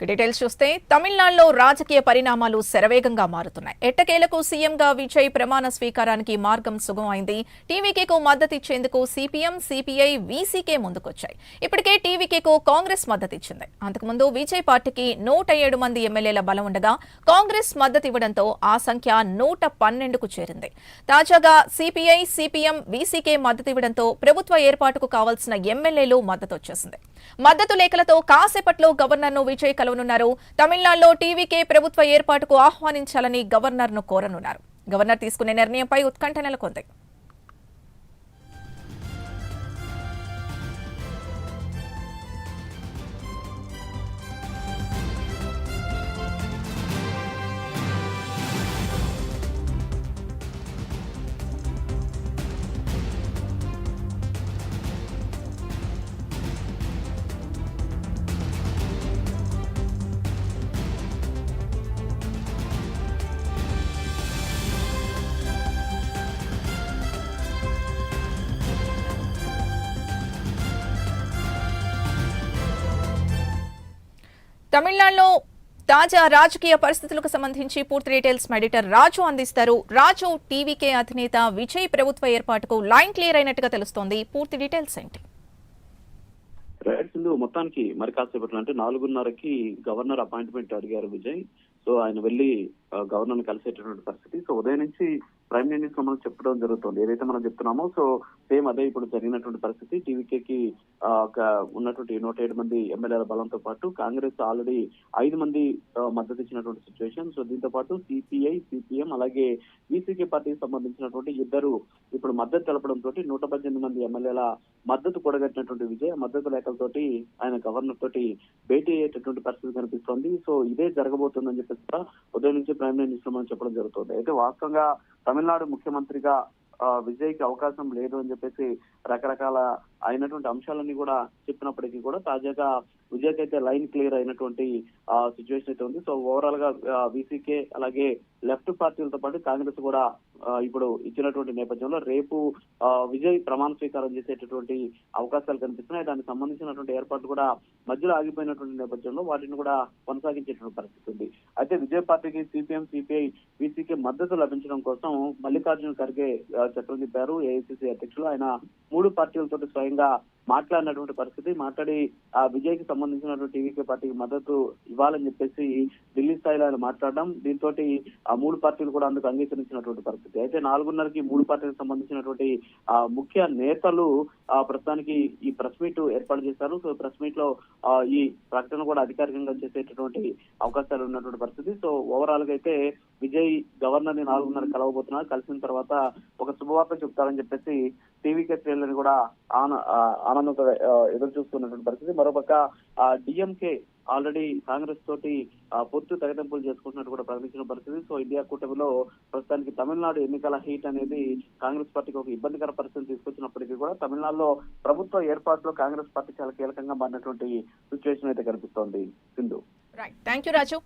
Details చూస్తే తమిళనాడులో రాజకీయ పరిణామాలు శరవేగంగా మారుతున్నాయి. ఎట్టకేలకు సీఎంగా విజయ్ ప్రమాణ స్వీకారానికి మార్గం సుగమైంది. టీవీకేకు మద్దతిచ్చేందుకు సిపిఎం, సిపిఐ, వీసీకే ముందుకొచ్చాయి. ఇప్పటికే టీవీకేకు కాంగ్రెస్ మద్దతిచ్చింది. అంతకుముందు విజయ్ పార్టీకి 107 మంది ఎమ్మెల్యేల బలం ఉండగా కాంగ్రెస్ మద్దతివ్వడంతో ఆ సంఖ్య 112కు చేరింది. తాజాగా సిపిఐ, సిపిఎం, వీసీకే మద్దతివ్వడంతో ప్రభుత్వ ఏర్పాటుకు కావాల్సిన ఎమ్మెల్యేలు మద్దతొచ్చేసింది. మద్దతు లేఖలతో కాసేపట్లో గవర్నర్ను విజయ్ కలవనున్నారు. తమిళనాడులో టీవీకే ప్రభుత్వ ఏర్పాటుకు ఆహ్వానించాలని గవర్నర్ను కోరనున్నారు. గవర్నర్ తీసుకునే నిర్ణయంపై ఉత్కంఠ నెలకొంది. తమిళనాడులో తాజా రాజకీయ పరిస్థితులకు సంబంధించి పూర్తి డీటెయిల్స్ ఎడిటర్ రాజు అందిస్తారు. రాజు, టీవీకే అధినేత విజయ్ ప్రభుత్వ ఏర్పాటుకు లైన్ క్లియర్ అయినట్టుగా తెలుస్తోంది. పూర్తి డీటెయిల్స్ ఏంటి? రైట్ సింధు, మొత్తానికి మరి కాసేపట్లో అంటే 4:30కి గవర్నర్ అపాయింట్మెంట్ అడిగారు విజయ్. సో ఆయన వెళ్లి గవర్నర్ కలిసేటటువంటి పరిస్థితి. సో ఉదయం నుంచి ప్రైమ్ మినిస్టర్ మనం చెప్పడం జరుగుతుంది. ఏదైతే మనం చెప్తున్నామో సో సేమ్ అదే ఇప్పుడు జరిగినటువంటి పరిస్థితి. టీవీకేకి ఉన్నటువంటి 107 మంది ఎమ్మెల్యేల బలంతో పాటు కాంగ్రెస్ ఆల్రెడీ 5 మంది మద్దతు ఇచ్చినటువంటి సిచ్యువేషన్. సో దీంతో పాటు సిపిఐ, సిపిఎం అలాగే వీసీకే పార్టీకి సంబంధించినటువంటి ఇద్దరు ఇప్పుడు మద్దతు తెలపడంతో 118 మంది ఎమ్మెల్యేల మద్దతు కూడగట్టినటువంటి విజయ్ మద్దతు లేఖలతోటి ఆయన గవర్నర్ తోటి భేటీ అయ్యేటటువంటి పరిస్థితి కనిపిస్తోంది. సో ఇదే జరగబోతుందని చెప్పేసి ఉదయం నుంచి ప్రైమ్ మినిస్టర్ మనం చెప్పడం జరుగుతుంది. అయితే వాస్తవంగా తమిళనాడు ముఖ్యమంత్రిగా విజయ్ కి అవకాశం లేదు అని చెప్పేసి రకరకాల అయినటువంటి అంశాలన్నీ కూడా చెప్పినప్పటికీ కూడా తాజాగా విజయ్ కి అయితే లైన్ క్లియర్ అయినటువంటి సిచ్యువేషన్ అయితే ఉంది. సో ఓవరాల్ గా వీసీకే అలాగే లెఫ్ట్ పార్టీలతో పాటు కాంగ్రెస్ కూడా ఇప్పుడు ఇచ్చినటువంటి నేపథ్యంలో రేపు విజయ్ ప్రమాణ స్వీకారం చేసేటటువంటి అవకాశాలు కనిపిస్తున్నాయి. దానికి సంబంధించినటువంటి ఏర్పాట్లు కూడా మధ్యలో ఆగిపోయినటువంటి నేపథ్యంలో వాటిని కూడా కొనసాగించేటువంటి పరిస్థితి ఉంది. అయితే విజయ్ పార్టీకి సిపిఎం, సిపిఐ, వీసీకే మద్దతు లభించడం కోసం మల్లికార్జున్ ఖర్గే చక్రం తిప్పారు. ఏఐసిసి అధ్యక్షులు ఆయన 3 పార్టీలతో స్వయంగా మాట్లాడినటువంటి పరిస్థితి. మాట్లాడి విజయ్ కి సంబంధించినటువంటి టీవీకే పార్టీకి మద్దతు ఇవ్వాలని చెప్పేసి ఢిల్లీ స్థాయిలో ఆయన మాట్లాడడం, దీంతో ఆ 3 పార్టీలు కూడా అందుకు అంగీకరించినటువంటి పరిస్థితి. అయితే 4:30కి 3 పార్టీలకు సంబంధించినటువంటి ముఖ్య నేతలు ప్రస్తుతానికి ఈ ప్రెస్ మీట్ ఏర్పాటు చేశారు. సో ప్రెస్ మీట్ లో ఈ ప్రకటన కూడా అధికారికంగా చేసేటటువంటి అవకాశాలు ఉన్నటువంటి పరిస్థితి. సో ఓవరాల్ గా అయితే విజయ్ గవర్నర్ ని 4:30 కలవబోతున్నారు. కలిసిన తర్వాత ఒక శుభవార్త చెప్తారని చెప్పేసి టీవీకే శ్రేణులను కూడా ఆనందంతో ఎదురు చూస్తున్నటువంటి పరిస్థితి. మరోపక్క డిఎంకే ఆల్రెడీ కాంగ్రెస్ తోటి పొత్తు తెగదెంపులు చేసుకుంటున్నట్టు కూడా ప్రకటించిన పరిస్థితి. సో ఇండియా కూటమిలో ప్రస్తుతానికి తమిళనాడు ఎన్నికల హీట్ అనేది కాంగ్రెస్ పార్టీకి ఒక ఇబ్బందికర పరిస్థితిని తీసుకొచ్చినప్పటికీ కూడా తమిళనాడులో ప్రభుత్వ ఏర్పాటులో కాంగ్రెస్ పార్టీ చాలా కీలకంగా మారినటువంటి సిచ్యువేషన్ అయితే కనిపిస్తోంది. Sindhu. Right, thank you Raju.